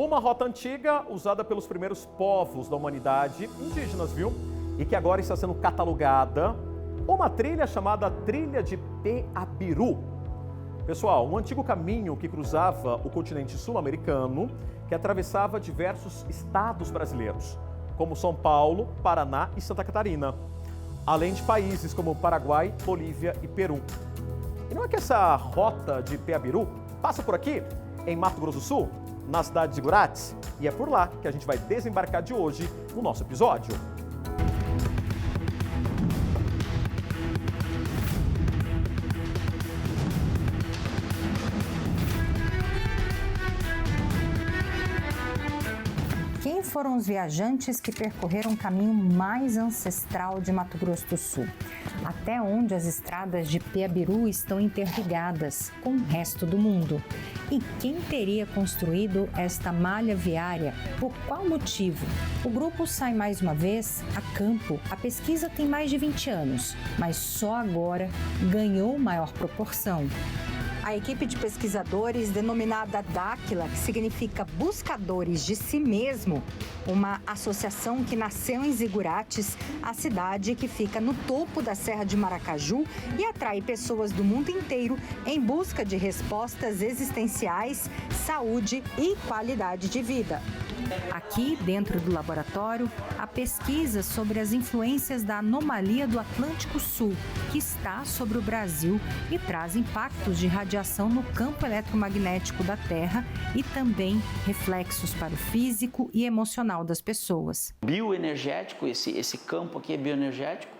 Uma rota antiga usada pelos primeiros povos da humanidade, indígenas, viu? E que agora está sendo catalogada. Uma trilha chamada Trilha de Peabiru. Pessoal, um antigo caminho que cruzava o continente sul-americano, que atravessava diversos estados brasileiros, como São Paulo, Paraná e Santa Catarina, além de países como Paraguai, Bolívia e Peru. E não é que essa rota de Peabiru passa por aqui, em Mato Grosso do Sul, na cidade de Zigurates? E é por lá que a gente vai desembarcar de hoje no nosso episódio. Quem foram os viajantes que percorreram o caminho mais ancestral de Mato Grosso do Sul? Até onde as estradas de Peabiru estão interligadas com o resto do mundo? E quem teria construído esta malha viária? Por qual motivo? O grupo sai mais uma vez a campo. A pesquisa tem mais de 20 anos, mas só agora ganhou maior proporção. A equipe de pesquisadores, denominada Dáquila, que significa Buscadores de Si Mesmo, uma associação que nasceu em Zigurates, a cidade que fica no topo da Serra de Maracaju e atrai pessoas do mundo inteiro em busca de respostas existenciais, saúde e qualidade de vida. Aqui, dentro do laboratório, a pesquisa sobre as influências da anomalia do Atlântico Sul, que está sobre o Brasil e traz impactos de radiação no campo eletromagnético da Terra e também reflexos para o físico e emocional das pessoas. Bioenergético, esse campo aqui é bioenergético,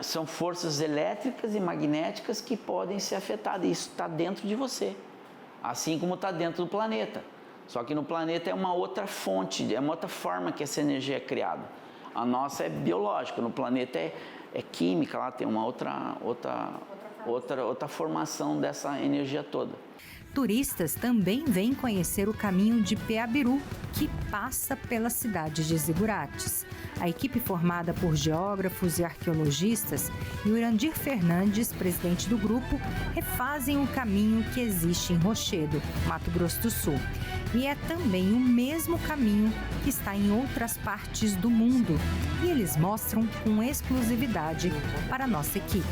são forças elétricas e magnéticas que podem ser afetadas. Isso está dentro de você, assim como está dentro do planeta. Só que no planeta é uma outra fonte, é uma outra forma que essa energia é criada. A nossa é biológica, no planeta é química, lá tem uma outra formação dessa energia toda. Turistas também vêm conhecer o caminho de Peabiru, que passa pela cidade de Zigurates. A equipe formada por geógrafos e arqueologistas e o Irandir Fernandes, presidente do grupo, refazem o caminho que existe em Rochedo, Mato Grosso do Sul. E é também o mesmo caminho que está em outras partes do mundo. E eles mostram com exclusividade para a nossa equipe.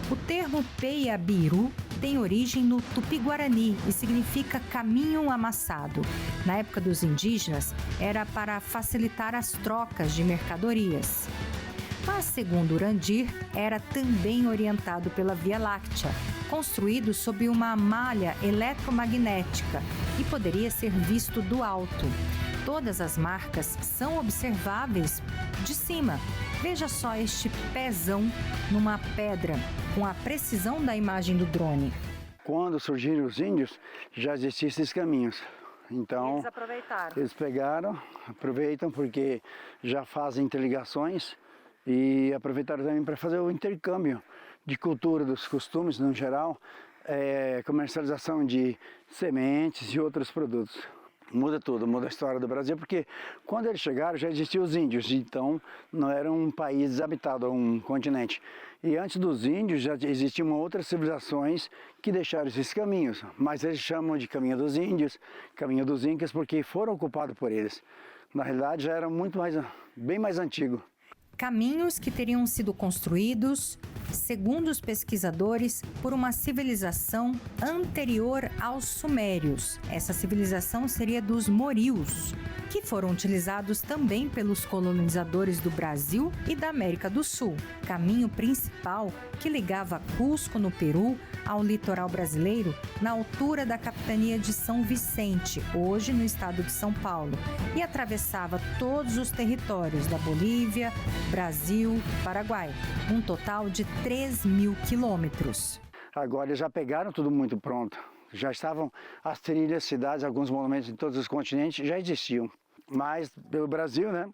O termo Peabiru tem origem no Tupi-Guarani e significa caminho amassado. Na época dos indígenas, era para facilitar as trocas de mercadorias. Mas, segundo Urandir, era também orientado pela Via Láctea, construído sob uma malha eletromagnética e poderia ser visto do alto. Todas as marcas são observáveis de cima. Veja só este pezão numa pedra, com a precisão da imagem do drone. Quando surgiram os índios, já existiam esses caminhos. Então, Eles aproveitaram. Eles aproveitam porque já fazem interligações e aproveitaram também para fazer o intercâmbio de cultura, dos costumes no geral, comercialização de sementes e outros produtos. Muda tudo, muda a história do Brasil, porque quando eles chegaram já existiam os índios, então não era um país desabitado, um continente. E antes dos índios já existiam outras civilizações que deixaram esses caminhos, mas eles chamam de caminho dos índios, caminho dos incas, porque foram ocupados por eles. Na realidade já era bem mais antigo. Caminhos que teriam sido construídos, segundo os pesquisadores, por uma civilização anterior aos sumérios. Essa civilização seria dos morios, que foram utilizados também pelos colonizadores do Brasil e da América do Sul. Caminho principal que ligava Cusco, no Peru, ao litoral brasileiro, na altura da capitania de São Vicente, hoje no estado de São Paulo, e atravessava todos os territórios da Bolívia, Brasil, Paraguai, um total de 3.000 quilômetros. Agora eles já pegaram tudo muito pronto, já estavam as trilhas, cidades, alguns monumentos em todos os continentes já existiam, mas pelo Brasil, né?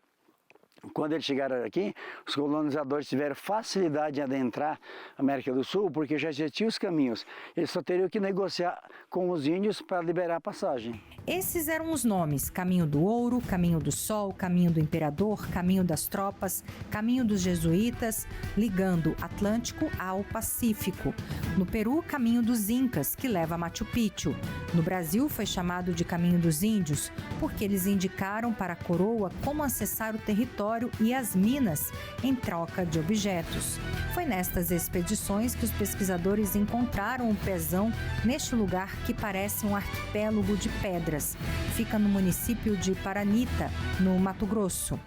Quando eles chegaram aqui, os colonizadores tiveram facilidade em adentrar a América do Sul, porque já existiam os caminhos. Eles só teriam que negociar com os índios para liberar a passagem. Esses eram os nomes: Caminho do Ouro, Caminho do Sol, Caminho do Imperador, Caminho das Tropas, Caminho dos Jesuítas, ligando Atlântico ao Pacífico. No Peru, Caminho dos Incas, que leva a Machu Picchu. No Brasil, foi chamado de Caminho dos Índios, porque eles indicaram para a coroa como acessar o território e as minas em troca de objetos. Foi nestas expedições que os pesquisadores encontraram o pezão neste lugar que parece um arquipélago de pedras. Fica no município de Paranita, no Mato Grosso.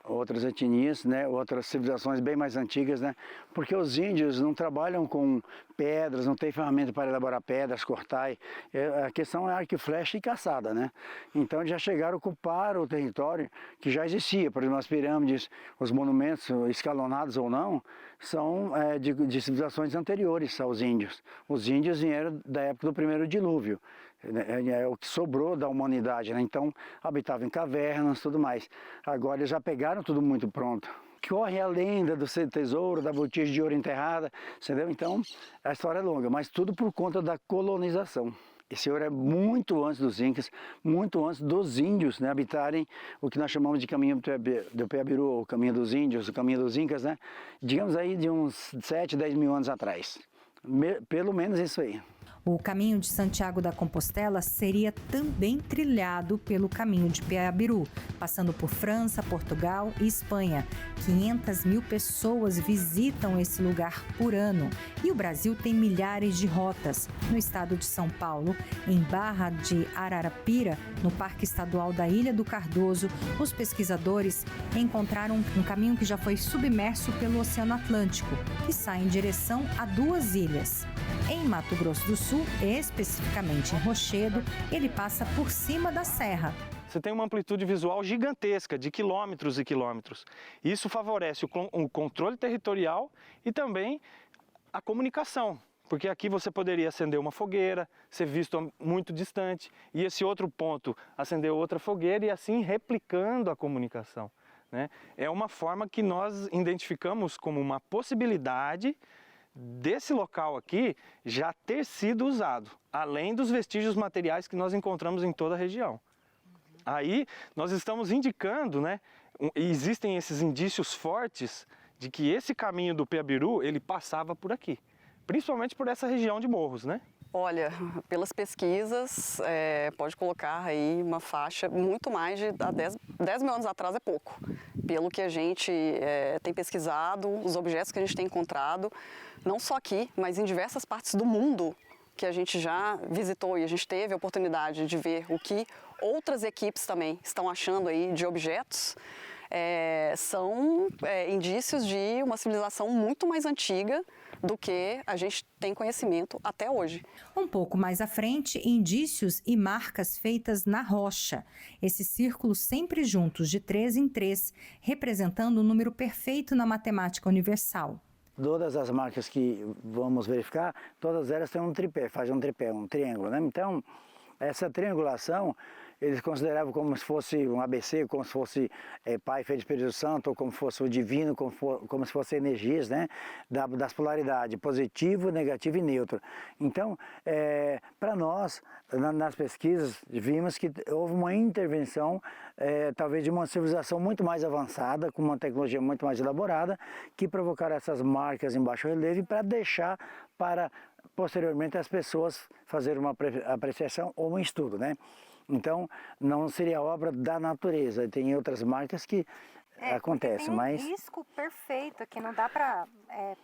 Outras etnias, né, outras civilizações bem mais antigas, né, porque os índios não trabalham com pedras, não tem ferramenta para elaborar pedras, cortar. A questão é arco e flecha e caçada, né? Então eles já chegaram a ocupar o território que já existia. Por exemplo, as pirâmides, os monumentos escalonados ou não, são de civilizações anteriores aos índios. Os índios vieram da época do primeiro dilúvio. É o que sobrou da humanidade, né? Então habitavam em cavernas e tudo mais. Agora eles já pegaram tudo muito pronto. Corre a lenda do tesouro, da botija de ouro enterrada, entendeu? Então a história é longa, mas tudo por conta da colonização. Esse ouro é muito antes dos incas, muito antes dos índios, né, habitarem o que nós chamamos de caminho do Peabiru, o caminho dos índios, o caminho dos incas, né? Digamos aí de uns 7, 10 mil anos atrás. Pelo menos isso aí. O caminho de Santiago da Compostela seria também trilhado pelo caminho de Peabiru, passando por França, Portugal e Espanha. 500 mil pessoas visitam esse lugar por ano. E o Brasil tem milhares de rotas. No estado de São Paulo, em Barra de Ararapira, no Parque Estadual da Ilha do Cardoso, os pesquisadores encontraram um caminho que já foi submerso pelo Oceano Atlântico, que sai em direção a 2 ilhas. Em Mato Grosso do Sul, especificamente em Rochedo, ele passa por cima da serra. Você tem uma amplitude visual gigantesca, de quilômetros e quilômetros. Isso favorece o controle territorial e também a comunicação, porque aqui você poderia acender uma fogueira, ser visto muito distante, e esse outro ponto acender outra fogueira e assim replicando a comunicação, né? É uma forma que nós identificamos como uma possibilidade desse local aqui já ter sido usado, além dos vestígios materiais que nós encontramos em toda a região. Aí nós estamos indicando, né, existem esses indícios fortes de que esse caminho do Peabiru, ele passava por aqui, principalmente por essa região de morros, né? Olha, pelas pesquisas, pode colocar aí uma faixa muito mais de 10 mil anos atrás é pouco. Pelo que a gente tem pesquisado, os objetos que a gente tem encontrado, não só aqui, mas em diversas partes do mundo que a gente já visitou e a gente teve a oportunidade de ver o que outras equipes também estão achando aí de objetos, são indícios de uma civilização muito mais antiga do que a gente tem conhecimento até hoje. Um pouco mais à frente, indícios e marcas feitas na rocha. Esses círculos sempre juntos, de 3 em 3, representando o número perfeito na matemática universal. Todas as marcas que vamos verificar, todas elas têm um tripé, fazem um tripé, um triângulo, né? Então, essa triangulação, eles consideravam como se fosse um ABC, como se fosse Pai, Filho e Espírito Santo, ou como se fosse o divino, como se fosse energias, né, das polaridades, positivo, negativo e neutro. Então, para nós, nas pesquisas, vimos que houve uma intervenção, talvez de uma civilização muito mais avançada, com uma tecnologia muito mais elaborada, que provocaram essas marcas em baixo relevo para deixar para, posteriormente, as pessoas fazerem uma apreciação ou um estudo, né? Então, não seria obra da natureza. Tem outras marcas que acontecem, mas... Tem um risco perfeito aqui, não dá para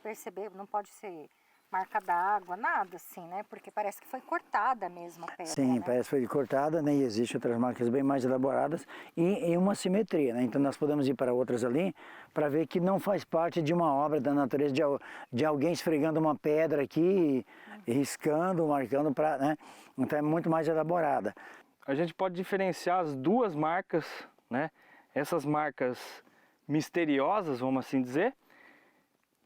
perceber, não pode ser marca d'água, nada assim, né? Porque parece que foi cortada mesmo a pedra, Sim, né? parece que foi cortada, né? E existem outras marcas bem mais elaboradas e uma simetria, né? Então, nós podemos ir para outras ali para ver que não faz parte de uma obra da natureza, de alguém esfregando uma pedra aqui, riscando, marcando, né? Então, é muito mais elaborada. A gente pode diferenciar as duas marcas, né? Essas marcas misteriosas, vamos assim dizer,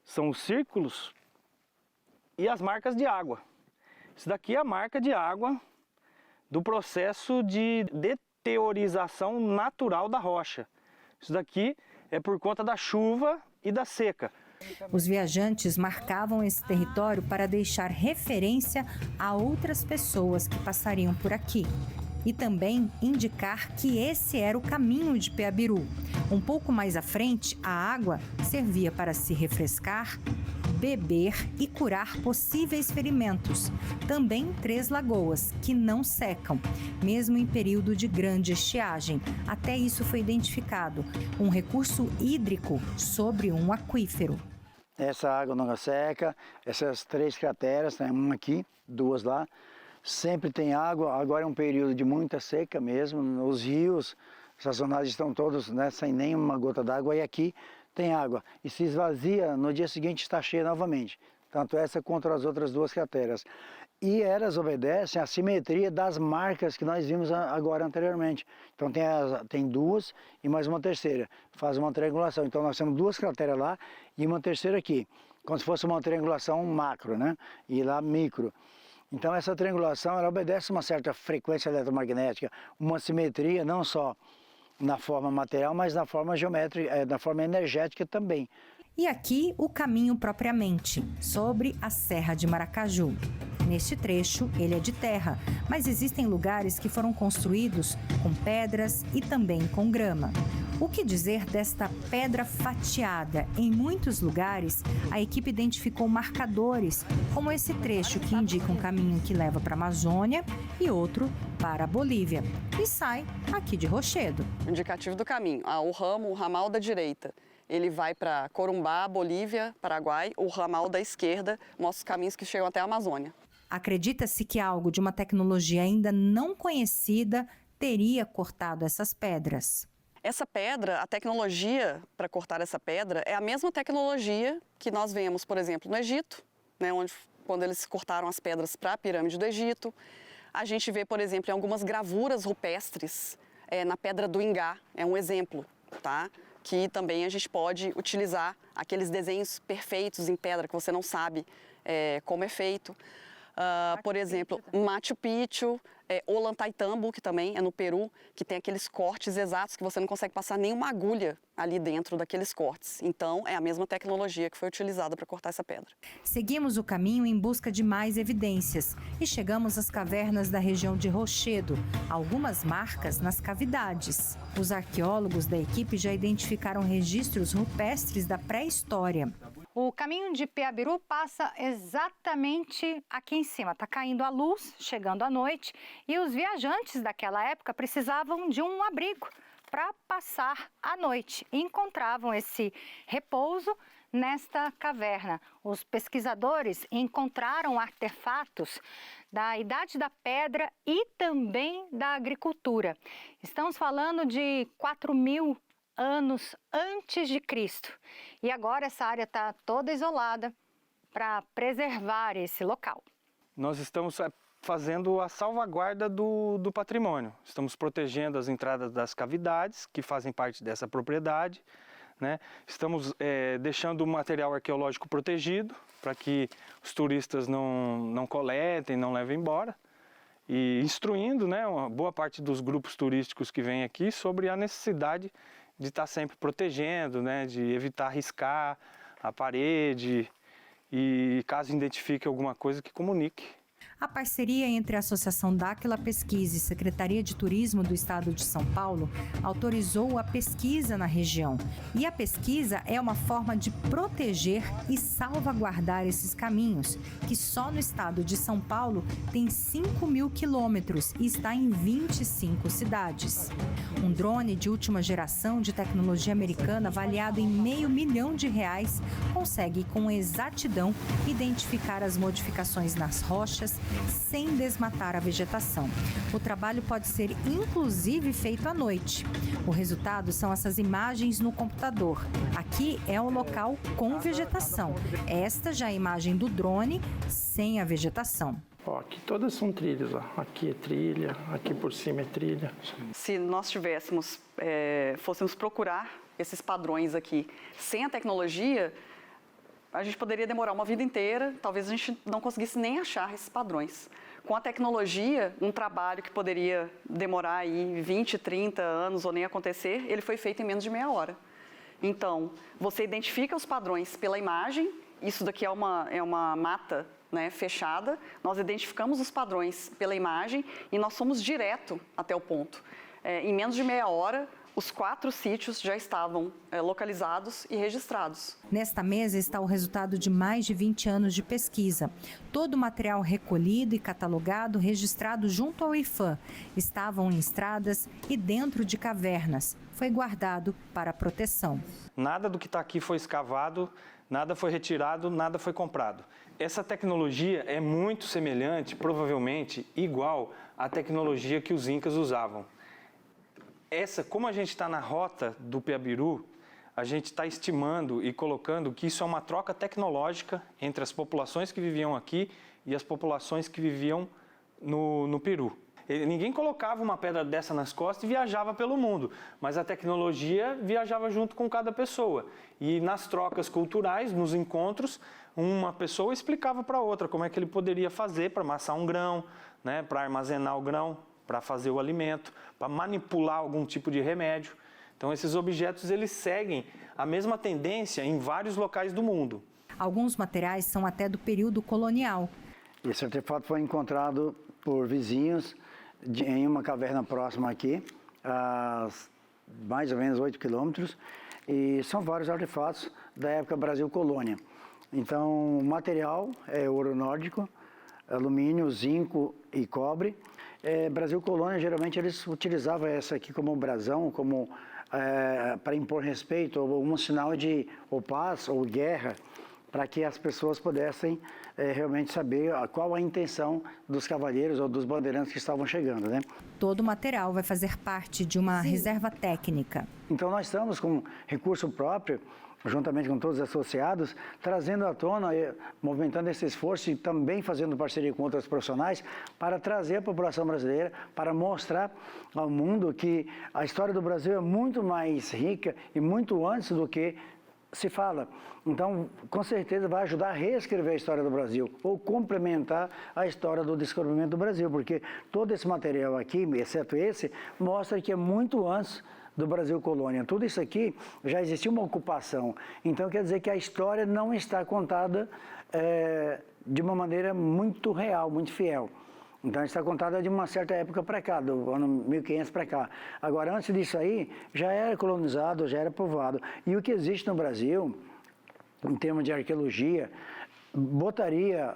são os círculos e as marcas de água. Isso daqui é a marca de água do processo de deteriorização natural da rocha. Isso daqui é por conta da chuva e da seca. Os viajantes marcavam esse território para deixar referência a outras pessoas que passariam por aqui. E também indicar que esse era o caminho de Peabiru. Um pouco mais à frente, a água servia para se refrescar, beber e curar possíveis ferimentos. Também 3 lagoas, que não secam, mesmo em período de grande estiagem. Até isso foi identificado, um recurso hídrico sobre um aquífero. Essa água não seca, essas 3 crateras, tem uma aqui, 2 lá, sempre tem água. Agora é um período de muita seca mesmo, os rios sazonais estão todos, né, sem nenhuma gota d'água, e aqui tem água. E se esvazia, no dia seguinte está cheia novamente, tanto essa quanto as outras 2 crateras. E elas obedecem à simetria das marcas que nós vimos agora anteriormente. Então tem 2 e mais uma terceira, faz uma triangulação. Então nós temos 2 crateras lá e uma terceira aqui, como se fosse uma triangulação macro, né? E lá micro. Então essa triangulação ela obedece a uma certa frequência eletromagnética, uma simetria não só na forma material, mas na forma geométrica, na forma energética também. E aqui o caminho propriamente, sobre a Serra de Maracaju. Neste trecho, ele é de terra, mas existem lugares que foram construídos com pedras e também com grama. O que dizer desta pedra fatiada? Em muitos lugares, a equipe identificou marcadores, como esse trecho que indica um caminho que leva para a Amazônia e outro para a Bolívia. E sai aqui de Rochedo. O indicativo do caminho, o ramal da direita, ele vai para Corumbá, Bolívia, Paraguai. O ramal da esquerda mostra os caminhos que chegam até a Amazônia. Acredita-se que algo de uma tecnologia ainda não conhecida teria cortado essas pedras. Essa pedra, a tecnologia para cortar essa pedra é a mesma tecnologia que nós vemos, por exemplo, no Egito, né, quando eles cortaram as pedras para a pirâmide do Egito. A gente vê, por exemplo, em algumas gravuras rupestres, na Pedra do Ingá, é um exemplo, tá? Que também a gente pode utilizar aqueles desenhos perfeitos em pedra que você não sabe como é feito. Por exemplo, Machu Picchu, Ollantaytambo, que também é no Peru, que tem aqueles cortes exatos que você não consegue passar nenhuma agulha ali dentro daqueles cortes. Então, é a mesma tecnologia que foi utilizada para cortar essa pedra. Seguimos o caminho em busca de mais evidências e chegamos às cavernas da região de Rochedo, algumas marcas nas cavidades. Os arqueólogos da equipe já identificaram registros rupestres da pré-história. O caminho de Peabiru passa exatamente aqui em cima. Está caindo a luz, chegando à noite, e os viajantes daquela época precisavam de um abrigo para passar a noite. E encontravam esse repouso nesta caverna. Os pesquisadores encontraram artefatos da Idade da Pedra e também da agricultura. Estamos falando de 4.000 anos antes de Cristo. E agora essa área está toda isolada para preservar esse local. Nós estamos fazendo a salvaguarda do patrimônio. Estamos protegendo as entradas das cavidades que fazem parte dessa propriedade, né? Estamos deixando o material arqueológico protegido para que os turistas não coletem, não levem embora. E instruindo, né, uma boa parte dos grupos turísticos que vêm aqui sobre a necessidade de estar sempre protegendo, né, de evitar riscar a parede e, caso identifique alguma coisa, que comunique. A parceria entre a Associação Dáquila Pesquisa e Secretaria de Turismo do Estado de São Paulo autorizou a pesquisa na região. E a pesquisa é uma forma de proteger e salvaguardar esses caminhos, que só no estado de São Paulo tem 5.000 quilômetros e está em 25 cidades. Um drone de última geração de tecnologia americana, avaliado em R$500 mil, consegue com exatidão identificar as modificações nas rochas, sem desmatar a vegetação. O trabalho pode ser inclusive feito à noite. O resultado são essas imagens no computador. Aqui é o local com vegetação. Esta já é a imagem do drone sem a vegetação. Ó, aqui todas são trilhas, ó. Aqui é trilha, aqui por cima é trilha. Se nós fôssemos procurar esses padrões aqui sem a tecnologia, a gente poderia demorar uma vida inteira, talvez a gente não conseguisse nem achar esses padrões. Com a tecnologia, um trabalho que poderia demorar aí 20, 30 anos ou nem acontecer, ele foi feito em menos de meia hora. Então, você identifica os padrões pela imagem, isso daqui é uma mata, né, fechada, nós identificamos os padrões pela imagem e nós fomos direto até o ponto. Em menos de meia hora, os 4 sítios já estavam localizados e registrados. Nesta mesa está o resultado de mais de 20 anos de pesquisa. Todo o material recolhido e catalogado, registrado junto ao IPHAN, estavam em estradas e dentro de cavernas. Foi guardado para proteção. Nada do que está aqui foi escavado, nada foi retirado, nada foi comprado. Essa tecnologia é muito semelhante, provavelmente igual à tecnologia que os incas usavam. Como a gente está na rota do Peabiru, a gente está estimando e colocando que isso é uma troca tecnológica entre as populações que viviam aqui e as populações que viviam no Peru. Ninguém colocava uma pedra dessa nas costas e viajava pelo mundo, mas a tecnologia viajava junto com cada pessoa. E nas trocas culturais, nos encontros, uma pessoa explicava para a outra como é que ele poderia fazer para amassar um grão, né, para armazenar o grão, para fazer o alimento, para manipular algum tipo de remédio. Então, esses objetos eles seguem a mesma tendência em vários locais do mundo. Alguns materiais são até do período colonial. Esse artefato foi encontrado por vizinhos em uma caverna próxima aqui, a mais ou menos 8 quilômetros, e são vários artefatos da época Brasil Colônia. Então, o material é ouro nórdico, alumínio, zinco e cobre. Brasil Colônia, geralmente eles utilizavam essa aqui como brasão, como para impor respeito, ou um sinal de ou paz ou guerra, para que as pessoas pudessem realmente saber qual a intenção dos cavalheiros ou dos bandeirantes que estavam chegando, né? Todo o material vai fazer parte de uma reserva técnica. Então nós estamos com recurso próprio, juntamente com todos os associados, trazendo à tona, movimentando esse esforço e também fazendo parceria com outros profissionais para trazer a população brasileira, para mostrar ao mundo que a história do Brasil é muito mais rica e muito antes do que se fala. Então, com certeza vai ajudar a reescrever a história do Brasil, ou complementar a história do descobrimento do Brasil, porque todo esse material aqui, exceto esse, mostra que é muito antes do Brasil Colônia. Tudo isso aqui já existia uma ocupação. Então, quer dizer que a história não está contada de uma maneira muito real, muito fiel. Então, está contada de uma certa época para cá, do ano 1500 para cá. Agora, antes disso aí, já era colonizado, já era povoado. E o que existe no Brasil, em termos de arqueologia, botaria,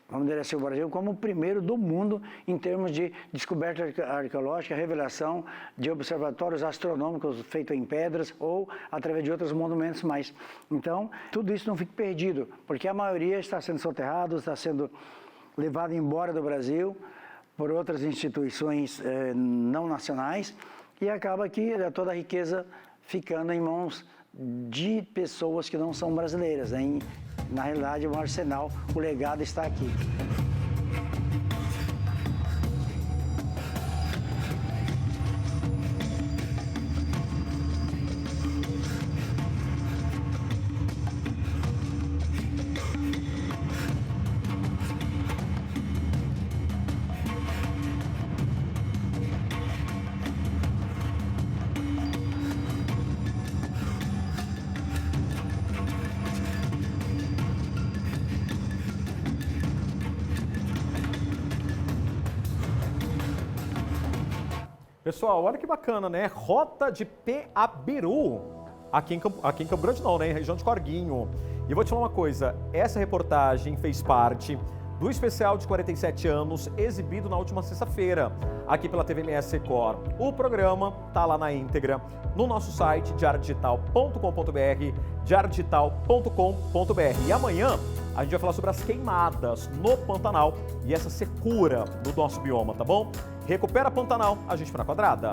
vamos dizer assim, o Brasil como o primeiro do mundo em termos de descoberta arqueológica, revelação de observatórios astronômicos feitos em pedras ou através de outros monumentos mais. Então, tudo isso não fica perdido, porque a maioria está sendo soterrado, está sendo levado embora do Brasil por outras instituições não nacionais e acaba que toda a riqueza ficando em mãos de pessoas que não são brasileiras, né? Na realidade, o arsenal, o legado está aqui. Pessoal, olha que bacana, né? Rota de Peabiru. Aqui em Campo Grande não, né? Em região de Corguinho. E vou te falar uma coisa, essa reportagem fez parte do especial de 47 anos exibido na última sexta-feira, aqui pela TVMS Record. O programa tá lá na íntegra no nosso site diariodigital.com.br, diariodigital.com.br. E amanhã a gente vai falar sobre as queimadas no Pantanal e essa secura do nosso bioma, tá bom? Recupera Pantanal, a gente vai na quadrada.